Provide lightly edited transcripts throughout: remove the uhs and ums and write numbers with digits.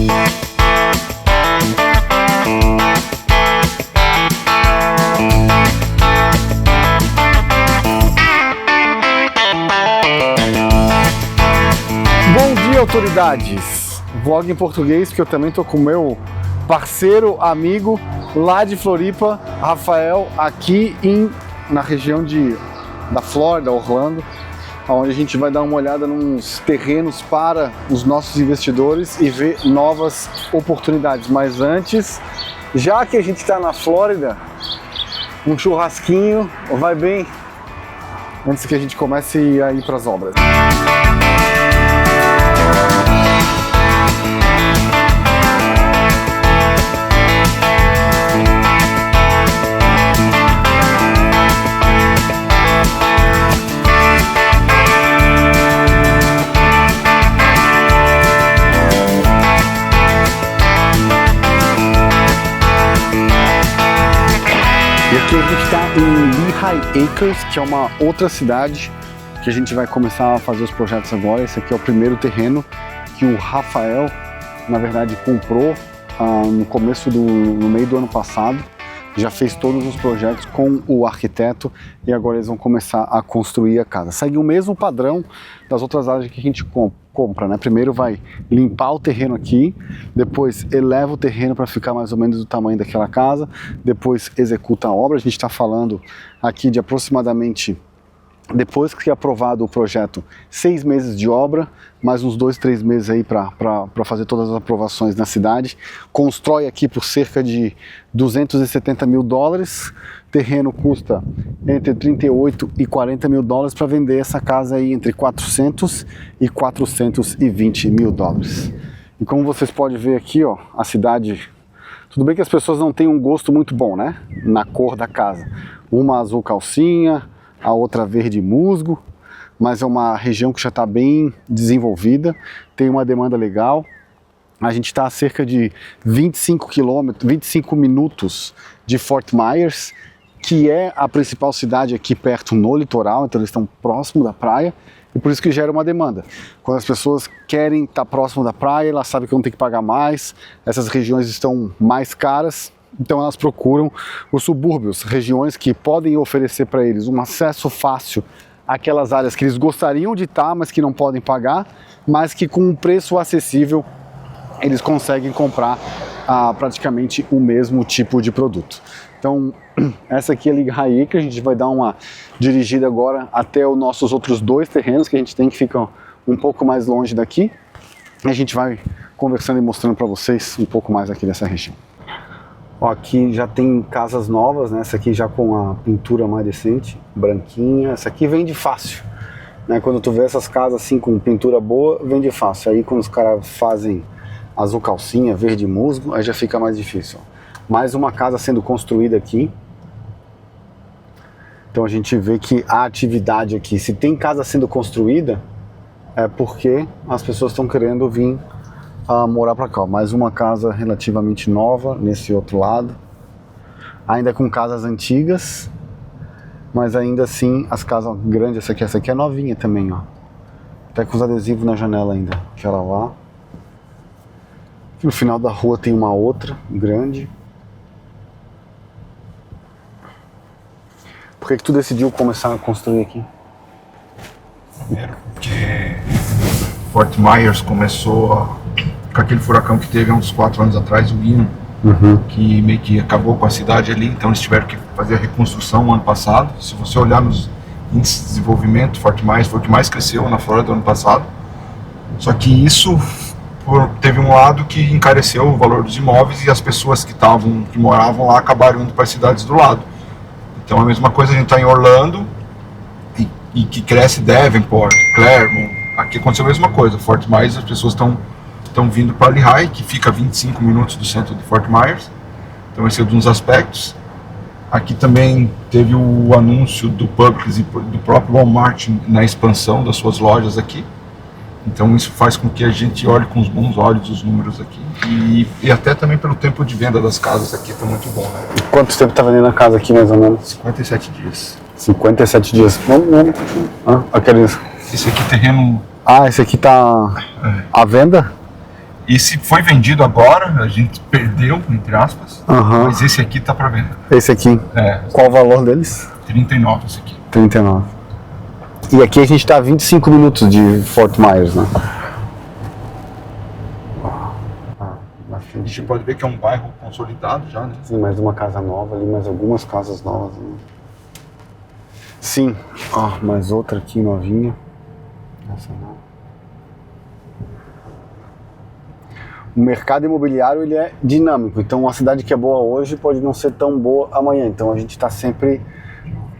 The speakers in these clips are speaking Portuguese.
Bom dia, autoridades! Vlog em português, porque eu também tô com o meu parceiro, amigo lá de Floripa, Rafael, aqui na região da Flórida, Orlando, onde a gente vai dar uma olhada nos terrenos para os nossos investidores e ver novas oportunidades. Mas antes, já que a gente está na Flórida, um churrasquinho vai bem antes que a gente comece a ir para as obras. E aqui a gente está em Lehigh Acres, que é uma outra cidade que a gente vai começar a fazer os projetos agora. Esse aqui é o primeiro terreno que o Rafael, na verdade, comprou no meio do ano passado. Já fez todos os projetos com o arquiteto e agora eles vão começar a construir a casa. Segue o mesmo padrão das outras áreas que a gente compra, né? Primeiro vai limpar o terreno aqui, depois eleva o terreno para ficar mais ou menos do tamanho daquela casa, depois executa a obra. A gente está falando aqui de aproximadamente, depois que é aprovado o projeto, 6 meses de obra, mais uns 2, 3 meses aí para fazer todas as aprovações na cidade. Constrói aqui por cerca de 270 mil dólares. Terreno custa entre 38 e 40 mil dólares para vender essa casa aí entre 400 e 420 mil dólares. E como vocês podem ver aqui, ó, a cidade, tudo bem que as pessoas não têm um gosto muito bom, né, na cor da casa. Uma azul calcinha, a outra verde musgo, mas é uma região que já está bem desenvolvida, tem uma demanda legal. A gente está a cerca de 25 minutos de Fort Myers, que é a principal cidade aqui perto no litoral, então eles estão próximo da praia, e por isso que gera uma demanda. Quando as pessoas querem estar próximo da praia, elas sabem que vão ter que pagar mais, essas regiões estão mais caras, então elas procuram os subúrbios, regiões que podem oferecer para eles um acesso fácil àquelas áreas que eles gostariam de estar, mas que não podem pagar, mas que com um preço acessível eles conseguem comprar praticamente o mesmo tipo de produto. Então essa aqui é a Lehigh Acres, a gente vai dar uma dirigida agora até os nossos outros 2 terrenos que a gente tem, que ficam um pouco mais longe daqui, e a gente vai conversando e mostrando para vocês um pouco mais aqui dessa região. Ó, aqui já tem casas novas, né? Essa aqui já com a pintura mais decente, branquinha. Essa aqui vende fácil, né? Quando tu vê essas casas assim com pintura boa, vende fácil. Aí quando os caras fazem azul calcinha, verde musgo, aí já fica mais difícil. Ó. Mais uma casa sendo construída aqui. Então a gente vê que a atividade aqui, se tem casa sendo construída, é porque as pessoas estão querendo vir a morar para cá. Mais uma casa relativamente nova nesse outro lado, ainda com casas antigas, mas ainda assim as casas grandes. Essa aqui é novinha também, ó, até com os adesivos na janela ainda, aquela lá. Aqui no final da rua tem uma outra grande. Por que tu decidiu começar a construir aqui? Primeiro porque Fort Myers começou com aquele furacão que teve há uns 4 anos atrás, o Ian, que meio que acabou com a cidade ali, então eles tiveram que fazer a reconstrução no ano passado. Se você olhar nos índices de desenvolvimento, Fort Myers foi o que mais cresceu na Flórida do ano passado. Só que isso teve um lado que encareceu o valor dos imóveis e as pessoas que moravam lá acabaram indo para as cidades do lado. Então a mesma coisa, a gente está em Orlando e que cresce Davenport, Claremont, aqui aconteceu a mesma coisa. Fort Myers, as pessoas estão vindo para Lehigh, que fica a 25 minutos do centro de Fort Myers. Então esse é um dos aspectos. Aqui também teve o anúncio do Publix e do próprio Walmart na expansão das suas lojas aqui. Então isso faz com que a gente olhe com os bons olhos os números aqui. E até também pelo tempo de venda das casas aqui está muito bom, né? Quanto tempo está vendendo a casa aqui mais ou menos? 57 dias. 57 dias. Vamos. Aqueles... Esse aqui terreno... esse aqui está à venda? Esse foi vendido agora, a gente perdeu, entre aspas, mas esse aqui tá para venda. Esse aqui? É. Qual o valor deles? 39 esse aqui. 39. E aqui a gente tá a 25 minutos de Fort Myers, né? A gente pode ver que é um bairro consolidado já, né? Sim, mais uma casa nova ali, mais algumas casas novas. Né? Sim, mais outra aqui novinha. Essa não. O mercado imobiliário ele é dinâmico, então uma cidade que é boa hoje pode não ser tão boa amanhã. Então a gente está sempre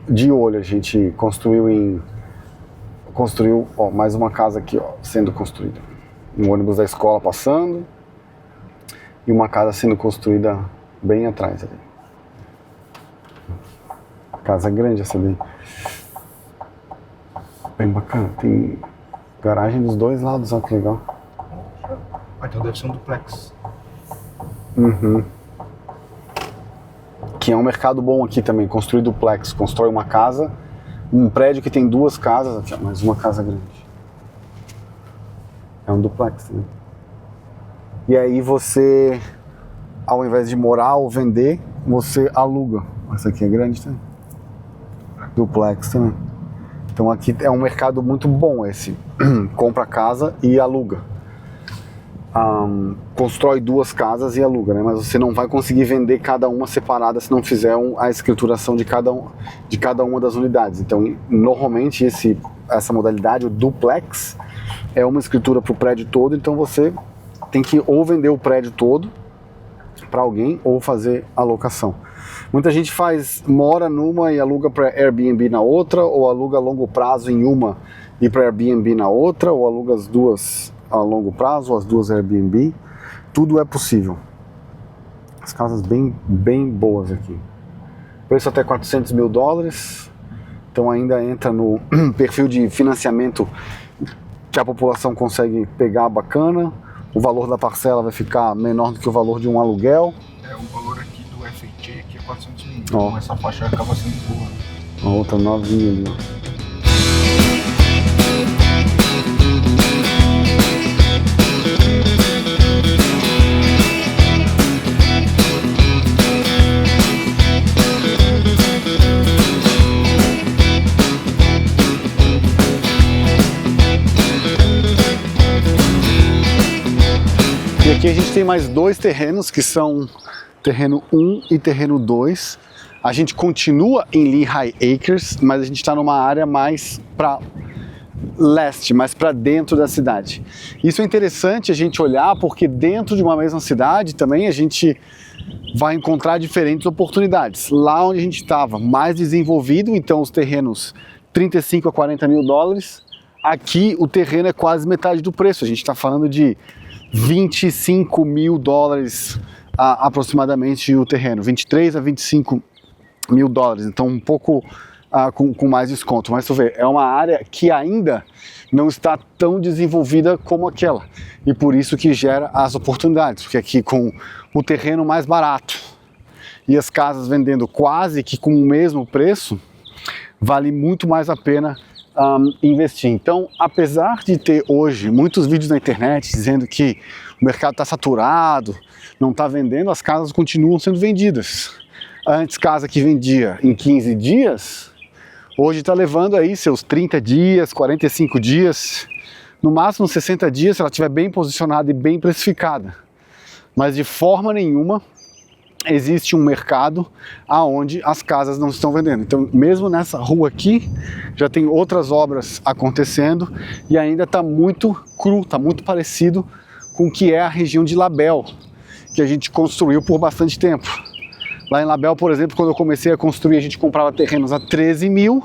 de olho. A gente construiu mais uma casa aqui, sendo construída. Um ônibus da escola passando e uma casa sendo construída bem atrás ali. Casa grande essa daí. Bem bacana. Tem garagem dos dois lados, olha que legal. Então deve ser um duplex. Que é um mercado bom aqui também, construir duplex. Constrói uma casa, um prédio que tem duas casas, aqui, mais uma casa grande. É um duplex, né? E aí você, ao invés de morar ou vender, você aluga. Essa aqui é grande também. Duplex também. Então aqui é um mercado muito bom esse. Compra casa e aluga. Constrói duas casas e aluga, né? Mas você não vai conseguir vender cada uma separada se não fizer a escrituração de cada uma das unidades. Então, normalmente essa modalidade, o duplex, é uma escritura para o prédio todo. Então você tem que ou vender o prédio todo para alguém ou fazer a locação. Muita gente mora numa e aluga para Airbnb na outra, ou aluga a longo prazo em uma e para Airbnb na outra, ou aluga as duas a longo prazo, as duas Airbnb. Tudo é possível. As casas bem boas aqui. Preço até $400 mil. Então ainda entra no perfil de financiamento que a população consegue pegar bacana. O valor da parcela vai ficar menor do que o valor de um aluguel. O valor aqui do FHA aqui é 400 mil. Então essa faixa acaba sendo boa. A outra novinha ali. E aqui a gente tem mais dois terrenos, que são terreno 1 e terreno 2. A gente continua em Lehigh Acres, mas a gente está numa área mais para leste, mais para dentro da cidade. Isso é interessante a gente olhar, porque dentro de uma mesma cidade também a gente vai encontrar diferentes oportunidades. Lá onde a gente estava, mais desenvolvido, então os terrenos 35 a 40 mil dólares. Aqui o terreno é quase metade do preço. A gente está falando de 25 mil dólares aproximadamente o terreno, 23 a 25 mil dólares, então um pouco com mais desconto. Mas tu vê, é uma área que ainda não está tão desenvolvida como aquela, e por isso que gera as oportunidades, porque aqui com o terreno mais barato e as casas vendendo quase que com o mesmo preço, vale muito mais a pena investir. Então, apesar de ter hoje muitos vídeos na internet dizendo que o mercado está saturado, não está vendendo, as casas continuam sendo vendidas. Antes, casa que vendia em 15 dias, hoje está levando aí seus 30 dias, 45 dias, no máximo 60 dias, se ela estiver bem posicionada e bem precificada. Mas de forma nenhuma existe um mercado aonde as casas não estão vendendo. Então, mesmo nessa rua aqui, já tem outras obras acontecendo e ainda está muito cru, está muito parecido com o que é a região de Label, que a gente construiu por bastante tempo. Lá em Label, por exemplo, quando eu comecei a construir, a gente comprava terrenos a 13 mil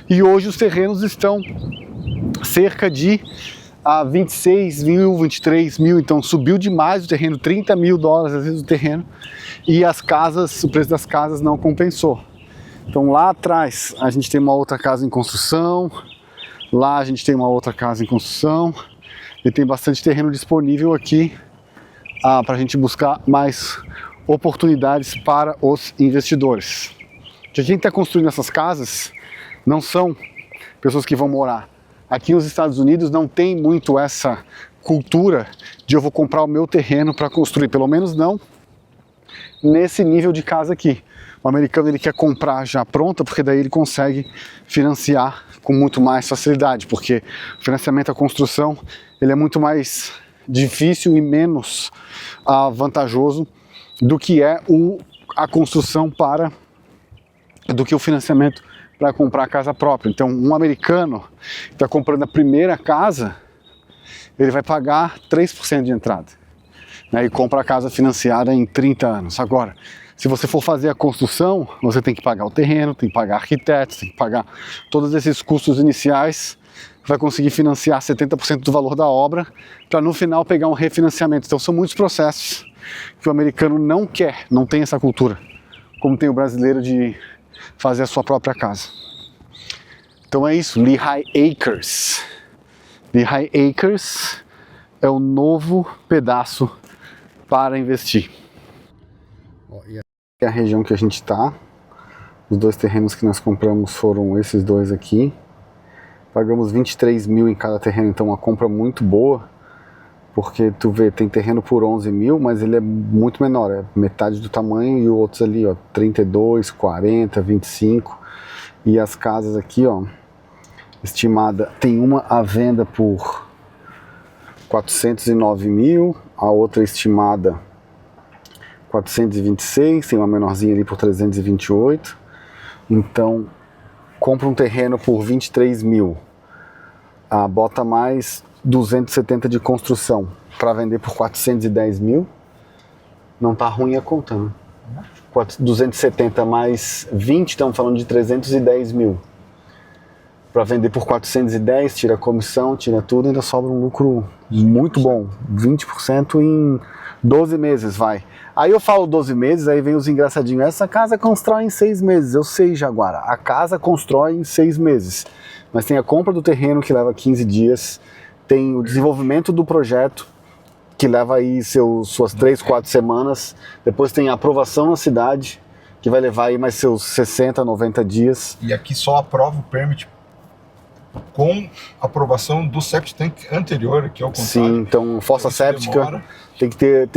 e hoje os terrenos estão cerca de 26 mil, 23 mil, então subiu demais o terreno, 30 mil dólares às vezes o terreno, e as casas, o preço das casas não compensou. Então lá atrás a gente tem uma outra casa em construção, lá a gente tem uma outra casa em construção, e tem bastante terreno disponível aqui para a gente buscar mais oportunidades para os investidores. Porque quem está construindo essas casas não são pessoas que vão morar. Aqui nos Estados Unidos não tem muito essa cultura de eu vou comprar o meu terreno para construir, pelo menos não nesse nível de casa aqui. O americano ele quer comprar já pronta, porque daí ele consegue financiar com muito mais facilidade, porque o financiamento à construção ele é muito mais difícil e menos vantajoso do que é a construção do que o financiamento para comprar a casa própria. Então, um americano que está comprando a primeira casa, ele vai pagar 3% de entrada, né, e compra a casa financiada em 30 anos. Agora, se você for fazer a construção, você tem que pagar o terreno, tem que pagar arquitetos, tem que pagar todos esses custos iniciais, vai conseguir financiar 70% do valor da obra, para no final pegar um refinanciamento. Então são muitos processos que o americano não quer, não tem essa cultura, como tem o brasileiro de fazer a sua própria casa. Então é isso, Lehigh Acres. Lehigh Acres é o novo pedaço para investir. E aqui é a região que a gente está. Os 2 terrenos que nós compramos foram esses 2 aqui. Pagamos 23 mil em cada terreno, então uma compra muito boa, porque tu vê, tem terreno por 11 mil, mas ele é muito menor, é metade do tamanho, e outros ali, ó, 32, 40, 25, e as casas aqui, ó, estimada, tem uma à venda por 409 mil, a outra estimada 426, tem uma menorzinha ali por 328, então compra um terreno por 23 mil, bota mais 270 de construção para vender por 410 mil, não tá ruim a conta, né? 270 mais 20, estamos falando de 310 mil. Para vender por 410, tira a comissão, tira tudo, ainda sobra um lucro muito bom, 20% em 12 meses, vai. Aí eu falo 12 meses, aí vem os engraçadinhos, essa casa constrói em 6 meses, eu sei, Jaguara, a casa constrói em 6 meses, mas tem a compra do terreno que leva 15 dias, tem o desenvolvimento do projeto, que leva aí suas 3, 4 semanas, depois tem a aprovação na cidade, que vai levar aí mais seus 60, 90 dias. E aqui só aprova o permit com aprovação do septic tank anterior, que é o contrário. Sim, então fossa séptica, tem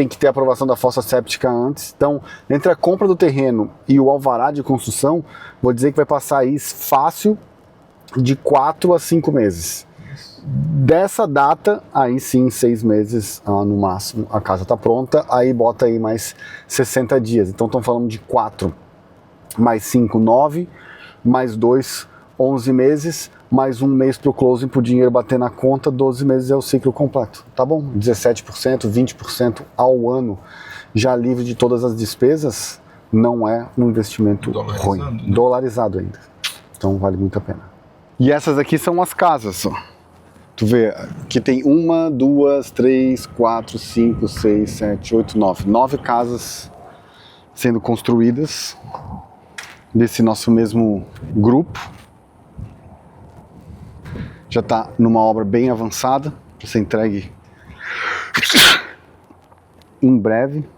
que ter aprovação da fossa séptica antes. Então, entre a compra do terreno e o alvará de construção, vou dizer que vai passar aí fácil de 4 a 5 meses. Dessa data, aí sim, 6 meses no máximo, a casa está pronta, aí bota aí mais 60 dias. Então estão falando de 4 mais 5, 9, mais 2, 11 meses, mais um mês para o closing, para o dinheiro bater na conta, 12 meses é o ciclo completo, tá bom? 17%, 20% ao ano, já livre de todas as despesas, não é um investimento ruim, né? Dolarizado ainda, então vale muito a pena. E essas aqui são as casas, ó. Tu vê, aqui tem 1, 2, 3, 4, 5, 6, 7, 8, 9. 9 casas sendo construídas desse nosso mesmo grupo. Já está numa obra bem avançada, para ser entregue em breve.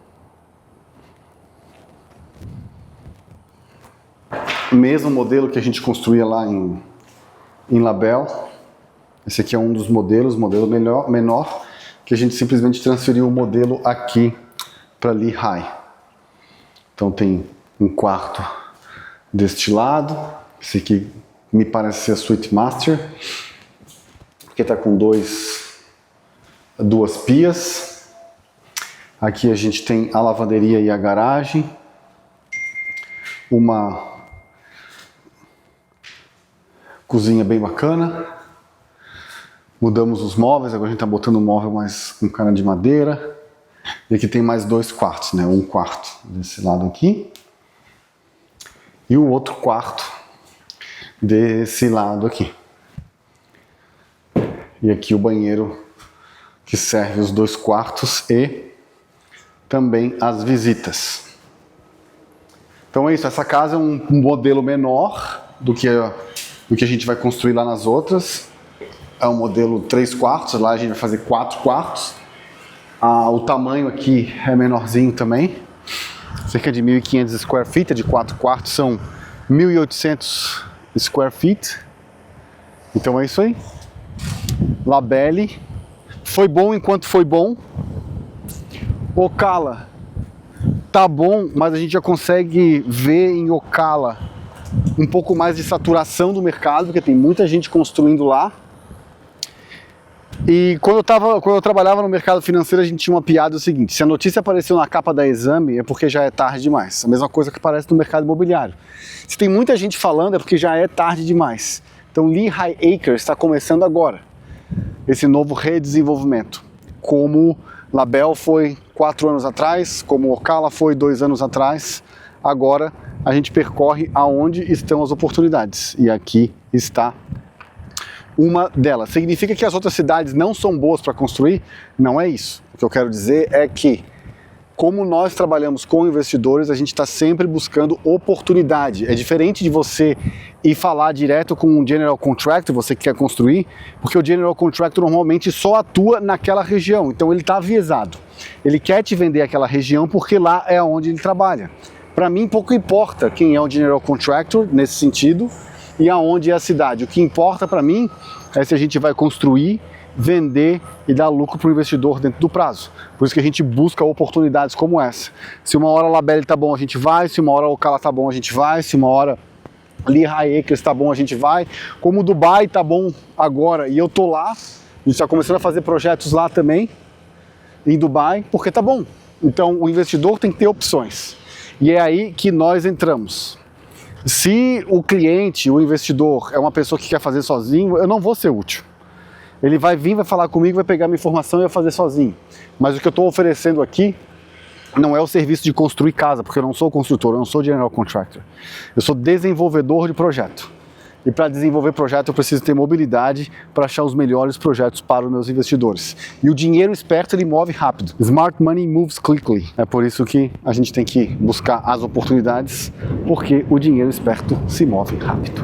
Mesmo modelo que a gente construía lá em Label. Esse aqui é um dos modelos, modelo menor, que a gente simplesmente transferiu o modelo aqui para Lehigh. Então tem um quarto deste lado, esse aqui me parece ser a Suite Master, que está com duas pias. Aqui a gente tem a lavanderia e a garagem, uma cozinha bem bacana. Mudamos os móveis, agora a gente está botando um móvel mais com cana de madeira. E aqui tem mais 2 quartos, né? Um quarto desse lado aqui e o outro quarto desse lado aqui. E aqui o banheiro que serve os 2 quartos e também as visitas. Então é isso, essa casa é um modelo menor do que a gente vai construir lá nas outras. É um modelo 3 quartos, lá a gente vai fazer 4 quartos. O tamanho aqui é menorzinho também, cerca de 1.500 square feet, de 4 quartos são 1.800 square feet. Então é isso aí. Labelle, foi bom enquanto foi bom. Ocala tá bom, mas a gente já consegue ver em Ocala um pouco mais de saturação do mercado, porque tem muita gente construindo lá. E quando eu trabalhava no mercado financeiro, a gente tinha uma piada o seguinte: se a notícia apareceu na capa da Exame, é porque já é tarde demais. A mesma coisa que aparece no mercado imobiliário. Se tem muita gente falando, é porque já é tarde demais. Então Lehigh Acres está começando agora esse novo redesenvolvimento, como Label foi 4 anos atrás, como Ocala foi 2 anos atrás. Agora a gente percorre aonde estão as oportunidades, e aqui está uma delas. Significa que as outras cidades não são boas para construir? Não é isso. O que eu quero dizer é que, como nós trabalhamos com investidores, a gente está sempre buscando oportunidade. É diferente de você ir falar direto com um general contractor, você que quer construir, porque o general contractor normalmente só atua naquela região, então ele está aviesado. Ele quer te vender aquela região porque lá é onde ele trabalha. Para mim, pouco importa quem é o general contractor nesse sentido e aonde é a cidade. O que importa para mim é se a gente vai construir, vender e dar lucro para o investidor dentro do prazo. Por isso que a gente busca oportunidades como essa. Se uma hora a Labelle está bom, a gente vai. Se uma hora o Ocala está bom, a gente vai. Se uma hora Lehigh Acres está bom, a gente vai. Como Dubai está bom agora e eu tô lá, a gente está começando a fazer projetos lá também, em Dubai, porque tá bom. Então o investidor tem que ter opções. E é aí que nós entramos. Se o cliente, o investidor, é uma pessoa que quer fazer sozinho, eu não vou ser útil. Ele vai vir, vai falar comigo, vai pegar minha informação e vai fazer sozinho. Mas o que eu estou oferecendo aqui não é o serviço de construir casa, porque eu não sou construtor, eu não sou general contractor. Eu sou desenvolvedor de projeto. E para desenvolver projeto eu preciso ter mobilidade para achar os melhores projetos para os meus investidores. E o dinheiro esperto, ele move rápido. Smart money moves quickly. É por isso que a gente tem que buscar as oportunidades, porque o dinheiro esperto se move rápido.